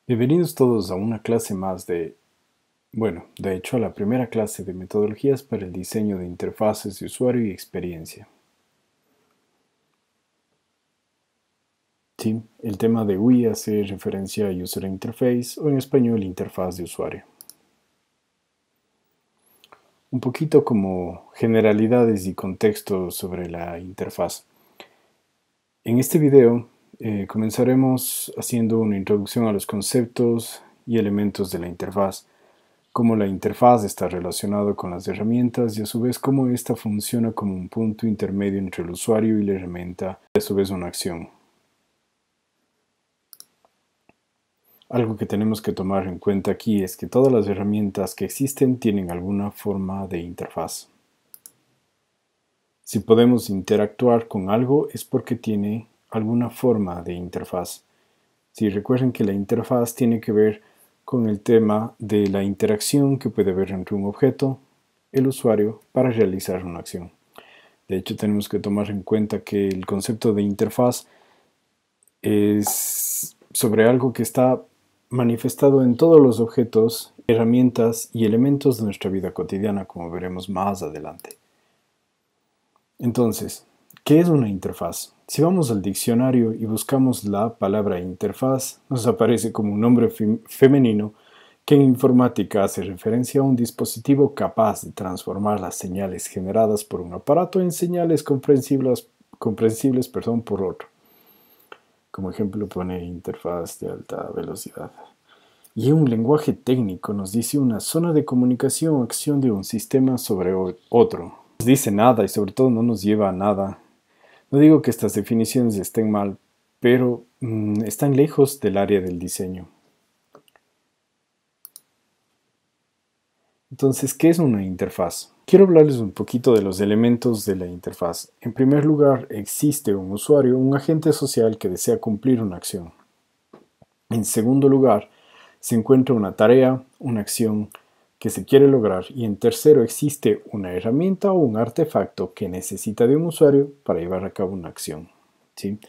Bienvenidos todos a una clase más de hecho a la primera clase de metodologías para el diseño de interfaces de usuario y experiencia. Sí, el tema de UI hace referencia a User Interface o en español interfaz de usuario. Un poquito como generalidades y contexto sobre la interfaz. En este video comenzaremos haciendo una introducción a los conceptos y elementos de la interfaz, cómo la interfaz está relacionada con las herramientas y a su vez cómo ésta funciona como un punto intermedio entre el usuario y la herramienta y a su vez una acción. Algo que tenemos que tomar en cuenta aquí es que todas las herramientas que existen tienen alguna forma de interfaz. Si podemos interactuar con algo es porque tiene alguna forma de interfaz. Si recuerden que la interfaz tiene que ver con el tema de la interacción que puede haber entre un objeto, el usuario, para realizar una acción. De hecho, tenemos que tomar en cuenta que el concepto de interfaz es sobre algo que está manifestado en todos los objetos, herramientas y elementos de nuestra vida cotidiana, como veremos más adelante. Entonces, ¿qué es una interfaz? Si vamos al diccionario y buscamos la palabra interfaz, nos aparece como un nombre femenino que en informática hace referencia a un dispositivo capaz de transformar las señales generadas por un aparato en señales comprensibles por otro. Como ejemplo pone interfaz de alta velocidad. Y en un lenguaje técnico nos dice una zona de comunicación o acción de un sistema sobre otro. No nos dice nada y sobre todo no nos lleva a nada. No digo que estas definiciones estén mal, pero están lejos del área del diseño. Entonces, ¿qué es una interfaz? Quiero hablarles un poquito de los elementos de la interfaz. En primer lugar, existe un usuario, un agente social que desea cumplir una acción. En segundo lugar, se encuentra una tarea, una acción que se quiere lograr. Y en tercero, existe una herramienta o un artefacto que necesita de un usuario para llevar a cabo una acción. ¿Sí?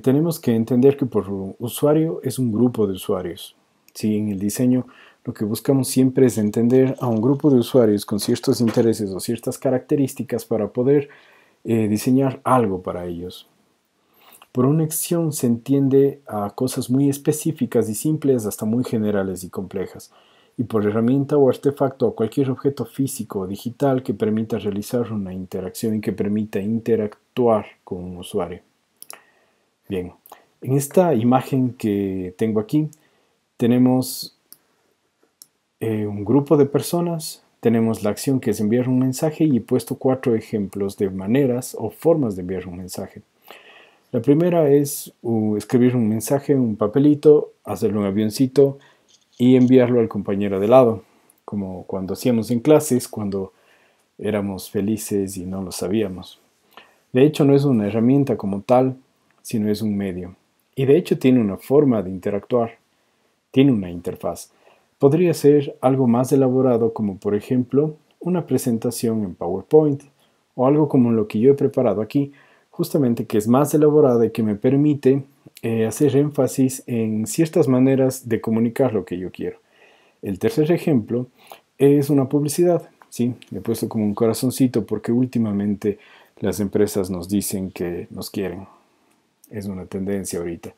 Tenemos que entender que por usuario es un grupo de usuarios. ¿Sí? En el diseño lo que buscamos siempre es entender a un grupo de usuarios con ciertos intereses o ciertas características para poder diseñar algo para ellos. Por una acción se entiende a cosas muy específicas y simples hasta muy generales y complejas, y por herramienta o artefacto a cualquier objeto físico o digital que permita realizar una interacción y que permita interactuar con un usuario. Bien, en esta imagen que tengo aquí tenemos un grupo de personas, tenemos la acción que es enviar un mensaje y he puesto 4 ejemplos de maneras o formas de enviar un mensaje. La primera es escribir un mensaje en un papelito, hacerle un avioncito y enviarlo al compañero de lado, como cuando hacíamos en clases, cuando éramos felices y no lo sabíamos. De hecho, no es una herramienta como tal, sino es un medio. Y de hecho tiene una forma de interactuar, tiene una interfaz. Podría ser algo más elaborado como por ejemplo una presentación en PowerPoint o algo como lo que yo he preparado aquí, justamente que es más elaborada y que me permite hacer énfasis en ciertas maneras de comunicar lo que yo quiero. El tercer ejemplo es una publicidad. Sí, le he puesto como un corazoncito porque últimamente las empresas nos dicen que nos quieren. Es una tendencia ahorita.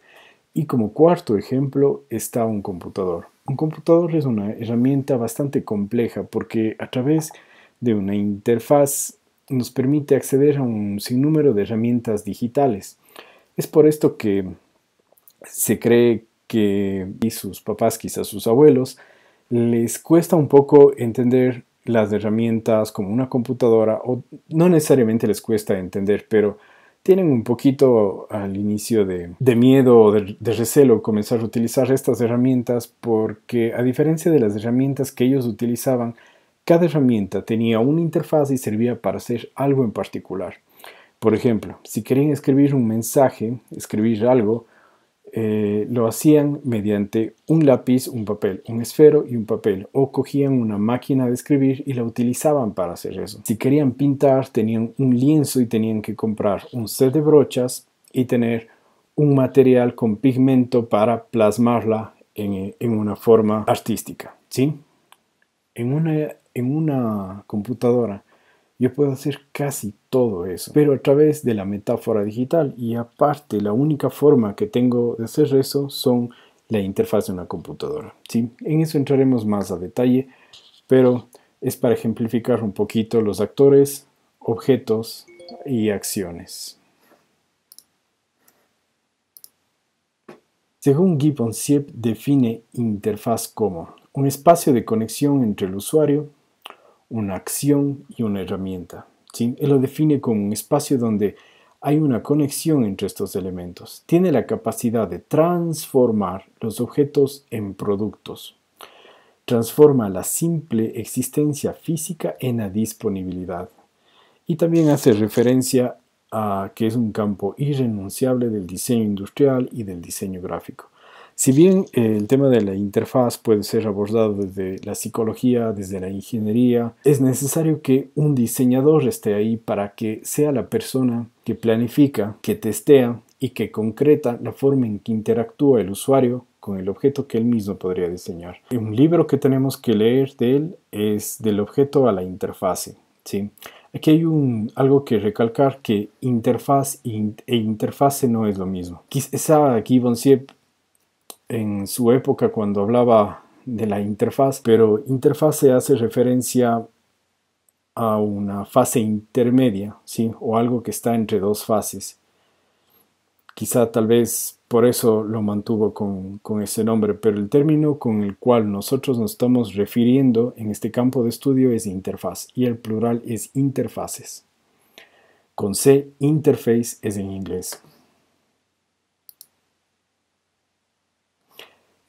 Y como cuarto ejemplo está un computador. Un computador es una herramienta bastante compleja porque a través de una interfaz nos permite acceder a un sinnúmero de herramientas digitales. Es por esto que se cree que y sus papás, quizás sus abuelos, les cuesta un poco entender las herramientas como una computadora, o no necesariamente les cuesta entender, pero tienen un poquito al inicio de miedo o de recelo comenzar a utilizar estas herramientas porque a diferencia de las herramientas que ellos utilizaban, cada herramienta tenía una interfaz y servía para hacer algo en particular. Por ejemplo, si querían escribir un mensaje, escribir algo, lo hacían mediante un lápiz, un papel, un esfero y un papel, o cogían una máquina de escribir y la utilizaban para hacer eso. Si querían pintar, tenían un lienzo y tenían que comprar un set de brochas y tener un material con pigmento para plasmarla en una forma artística, ¿sí? En una computadora yo puedo hacer casi todo eso, pero a través de la metáfora digital, y aparte la única forma que tengo de hacer eso son la interfaz de una computadora, ¿sí? En eso entraremos más a detalle, pero es para ejemplificar un poquito los actores, objetos y acciones. Según Gibbon-Siep define interfaz como un espacio de conexión entre el usuario, una acción y una herramienta, ¿sí? Él lo define como un espacio donde hay una conexión entre estos elementos. Tiene la capacidad de transformar los objetos en productos. Transforma la simple existencia física en la disponibilidad. Y también hace referencia a que es un campo irrenunciable del diseño industrial y del diseño gráfico. Si bien el tema de la interfaz puede ser abordado desde la psicología, desde la ingeniería, es necesario que un diseñador esté ahí para que sea la persona que planifica, que testea y que concreta la forma en que interactúa el usuario con el objeto que él mismo podría diseñar. Un libro que tenemos que leer de él es Del objeto a la interfase, ¿sí? Aquí hay algo que recalcar, que interfaz e interfase no es lo mismo. Quizá Gibbon-Siep en su época cuando hablaba de la interfaz, pero interfase hace referencia a una fase intermedia, ¿sí? O algo que está entre dos fases. Quizá tal vez por eso lo mantuvo con ese nombre, pero el término con el cual nosotros nos estamos refiriendo en este campo de estudio es interfaz y el plural es interfaces. Con C, interface es en inglés.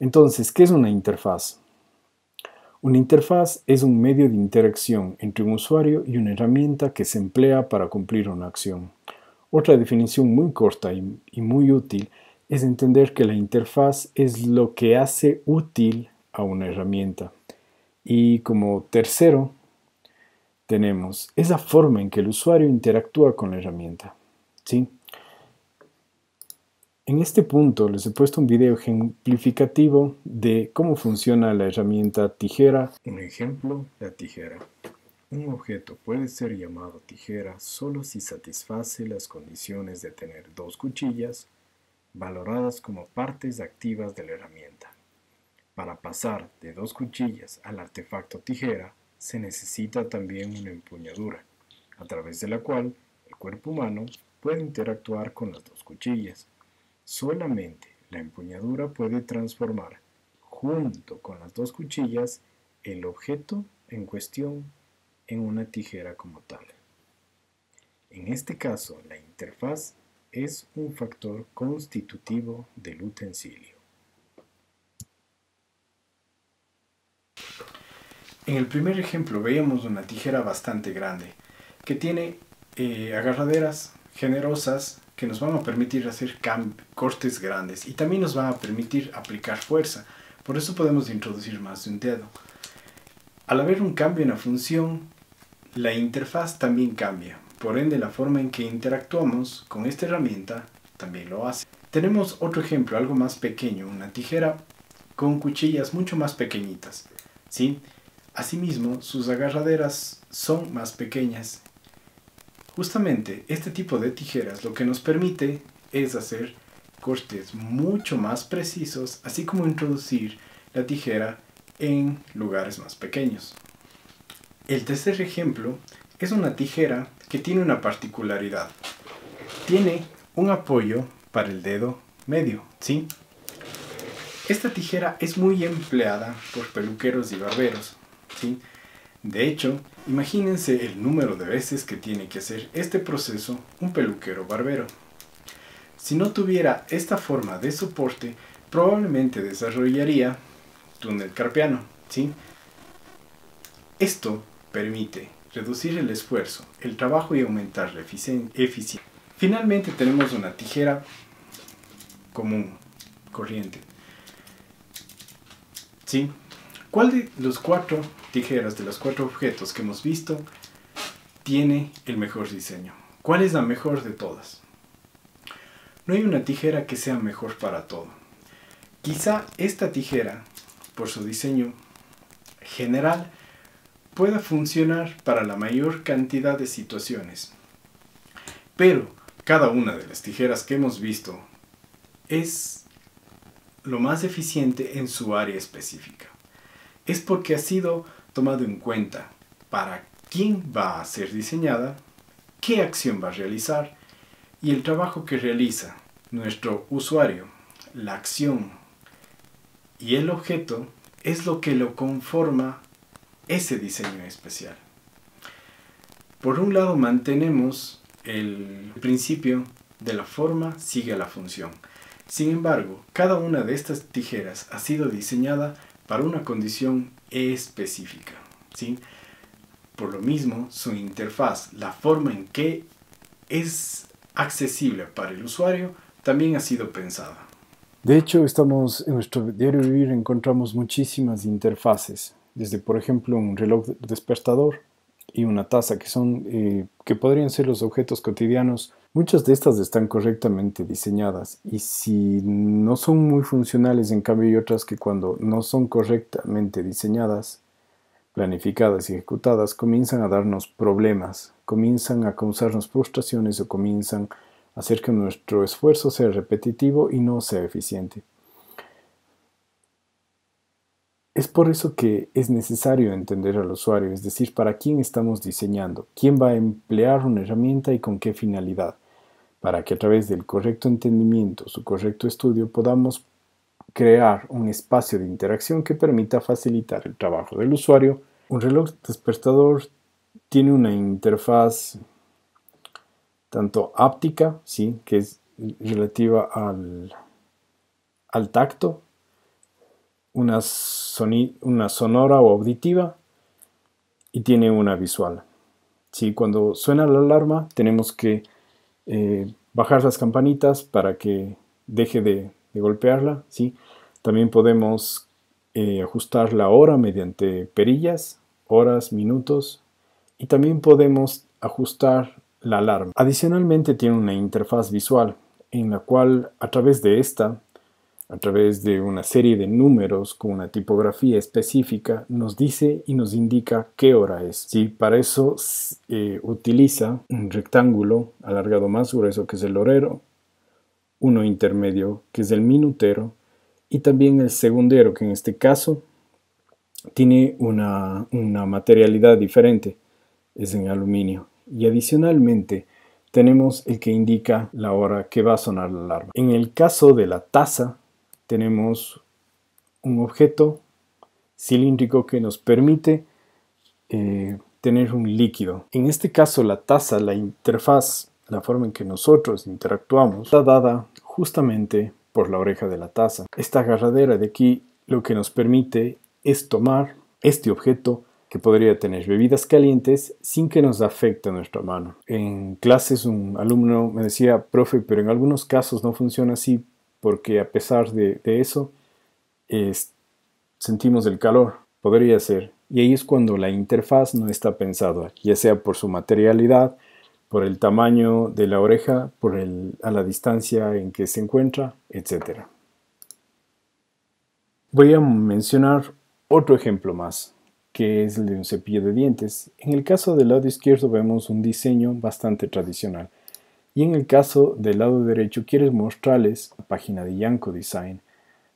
Entonces, ¿qué es una interfaz? Una interfaz es un medio de interacción entre un usuario y una herramienta que se emplea para cumplir una acción. Otra definición muy corta y muy útil es entender que la interfaz es lo que hace útil a una herramienta. Y como tercero, tenemos esa forma en que el usuario interactúa con la herramienta, ¿sí? En este punto les he puesto un video ejemplificativo de cómo funciona la herramienta tijera. Un ejemplo, la tijera. Un objeto puede ser llamado tijera solo si satisface las condiciones de tener dos cuchillas valoradas como partes activas de la herramienta. Para pasar de dos cuchillas al artefacto tijera, se necesita también una empuñadura, a través de la cual el cuerpo humano puede interactuar con las dos cuchillas. Solamente la empuñadura puede transformar, junto con las dos cuchillas, el objeto en cuestión en una tijera como tal. En este caso, la interfaz es un factor constitutivo del utensilio. En el primer ejemplo veíamos una tijera bastante grande que tiene agarraderas generosas que nos van a permitir hacer cortes grandes y también nos van a permitir aplicar fuerza. Por eso podemos introducir más de un dedo. Al haber un cambio en la función, la interfaz también cambia. Por ende, la forma en que interactuamos con esta herramienta también lo hace. Tenemos otro ejemplo, algo más pequeño, una tijera con cuchillas mucho más pequeñitas, ¿sí? Asimismo, sus agarraderas son más pequeñas. Justamente este tipo de tijeras lo que nos permite es hacer cortes mucho más precisos, así como introducir la tijera en lugares más pequeños. El tercer ejemplo es una tijera que tiene una particularidad. Tiene un apoyo para el dedo medio, ¿sí? Esta tijera es muy empleada por peluqueros y barberos, ¿sí? De hecho, imagínense el número de veces que tiene que hacer este proceso un peluquero barbero. Si no tuviera esta forma de soporte, probablemente desarrollaría túnel carpiano, ¿sí? Esto permite reducir el esfuerzo, el trabajo y aumentar la eficiencia. Finalmente tenemos una tijera común, corriente, ¿sí? ¿Cuál de los cuatro tijeras, de los cuatro objetos que hemos visto, tiene el mejor diseño? ¿Cuál es la mejor de todas? No hay una tijera que sea mejor para todo. Quizá esta tijera, por su diseño general, pueda funcionar para la mayor cantidad de situaciones. Pero cada una de las tijeras que hemos visto es lo más eficiente en su área específica. Es porque ha sido tomado en cuenta para quién va a ser diseñada, qué acción va a realizar y el trabajo que realiza nuestro usuario, la acción y el objeto es lo que lo conforma ese diseño especial. Por un lado mantenemos el principio de la forma sigue a la función. Sin embargo, cada una de estas tijeras ha sido diseñada para una condición específica, ¿sí? Por lo mismo, su interfaz, la forma en que es accesible para el usuario, también ha sido pensada. De hecho, en nuestro diario vivir encontramos muchísimas interfaces, desde por ejemplo un reloj despertador y una taza, que podrían ser los objetos cotidianos. Muchas de estas están correctamente diseñadas y si no son muy funcionales, en cambio hay otras que cuando no son correctamente diseñadas, planificadas y ejecutadas, comienzan a darnos problemas, comienzan a causarnos frustraciones o comienzan a hacer que nuestro esfuerzo sea repetitivo y no sea eficiente. Es por eso que es necesario entender al usuario, es decir, para quién estamos diseñando, quién va a emplear una herramienta y con qué finalidad, para que a través del correcto entendimiento, su correcto estudio, podamos crear un espacio de interacción que permita facilitar el trabajo del usuario. Un reloj despertador tiene una interfaz tanto áptica, ¿sí?, que es relativa al tacto, una sonora o auditiva, y tiene una visual. ¿Sí? Cuando suena la alarma tenemos que bajar las campanitas para que deje de golpearla, ¿sí? También podemos ajustar la hora mediante perillas, horas, minutos, y también podemos ajustar la alarma. Adicionalmente tiene una interfaz visual en la cual a través de una serie de números con una tipografía específica, nos dice y nos indica qué hora es. ¿Sí? Para eso utiliza un rectángulo alargado más grueso que es el horero, uno intermedio que es el minutero y también el segundero, que en este caso tiene una materialidad diferente, es en aluminio. Y adicionalmente tenemos el que indica la hora que va a sonar la alarma. En el caso de la taza, tenemos un objeto cilíndrico que nos permite tener un líquido. En este caso, la taza, la interfaz, la forma en que nosotros interactuamos, está dada justamente por la oreja de la taza. Esta agarradera de aquí lo que nos permite es tomar este objeto que podría tener bebidas calientes sin que nos afecte a nuestra mano. En clases un alumno me decía, profe, pero en algunos casos no funciona así porque a pesar de eso sentimos el calor. Podría ser. Y ahí es cuando la interfaz no está pensada, ya sea por su materialidad, por el tamaño de la oreja, a la distancia en que se encuentra, etc. Voy a mencionar otro ejemplo más, que es el de un cepillo de dientes. En el caso del lado izquierdo vemos un diseño bastante tradicional. Y en el caso del lado derecho quiero mostrarles la página de Yanko Design,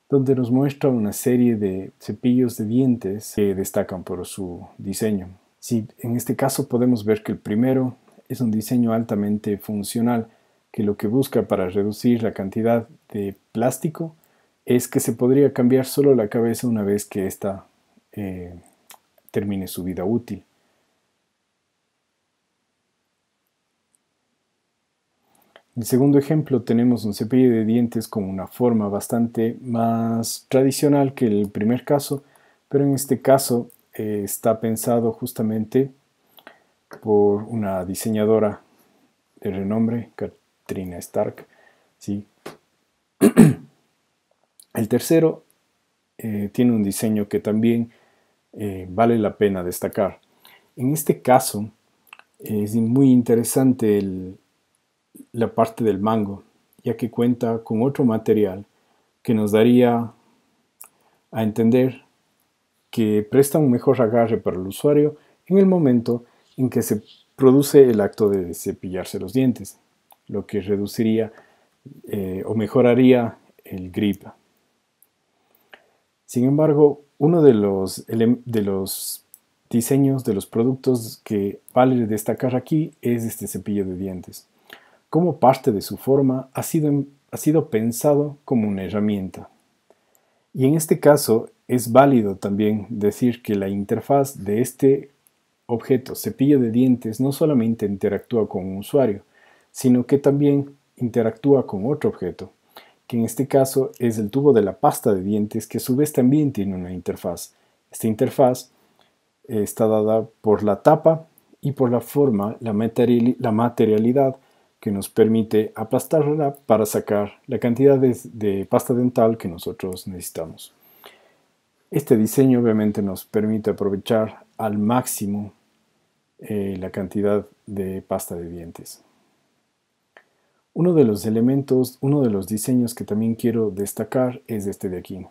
donde nos muestra una serie de cepillos de dientes que destacan por su diseño. Sí, en este caso podemos ver que el primero es un diseño altamente funcional, que lo que busca para reducir la cantidad de plástico es que se podría cambiar solo la cabeza una vez que ésta termine su vida útil. En el segundo ejemplo tenemos un cepillo de dientes con una forma bastante más tradicional que el primer caso, pero en este caso está pensado justamente por una diseñadora de renombre, Katrina Stark. ¿Sí? El tercero tiene un diseño que también vale la pena destacar. En este caso es muy interesante la parte del mango, ya que cuenta con otro material que nos daría a entender que presta un mejor agarre para el usuario en el momento en que se produce el acto de cepillarse los dientes, lo que reduciría o mejoraría el grip. Sin embargo, uno de los diseños de los productos que vale destacar aquí es este cepillo de dientes. Como parte de su forma ha sido pensado como una herramienta. Y en este caso es válido también decir que la interfaz de este objeto cepillo de dientes no solamente interactúa con un usuario, sino que también interactúa con otro objeto, que en este caso es el tubo de la pasta de dientes, que a su vez también tiene una interfaz. Esta interfaz está dada por la tapa y por la forma, la materialidad que nos permite aplastarla para sacar la cantidad de pasta dental que nosotros necesitamos. Este diseño obviamente nos permite aprovechar al máximo la cantidad de pasta de dientes. Uno de los elementos, uno de los diseños que también quiero destacar es este de aquí.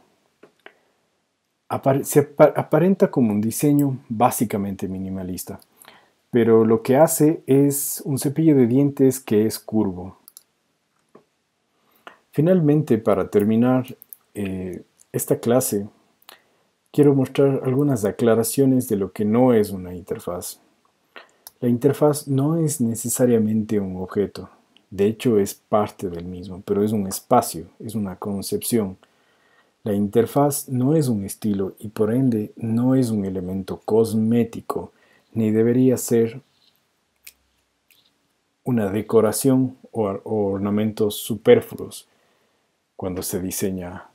Se aparenta como un diseño básicamente minimalista, pero lo que hace es un cepillo de dientes que es curvo. Finalmente, para terminar esta clase, quiero mostrar algunas aclaraciones de lo que no es una interfaz. La interfaz no es necesariamente un objeto, de hecho es parte del mismo, pero es un espacio, es una concepción. La interfaz no es un estilo y por ende no es un elemento cosmético, ni debería ser una decoración o ornamentos superfluos cuando se diseña.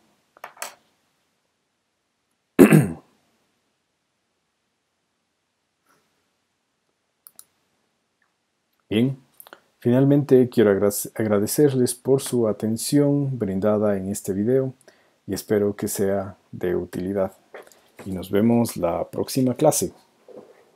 Bien, finalmente quiero agradecerles por su atención brindada en este video y espero que sea de utilidad. Y nos vemos la próxima clase.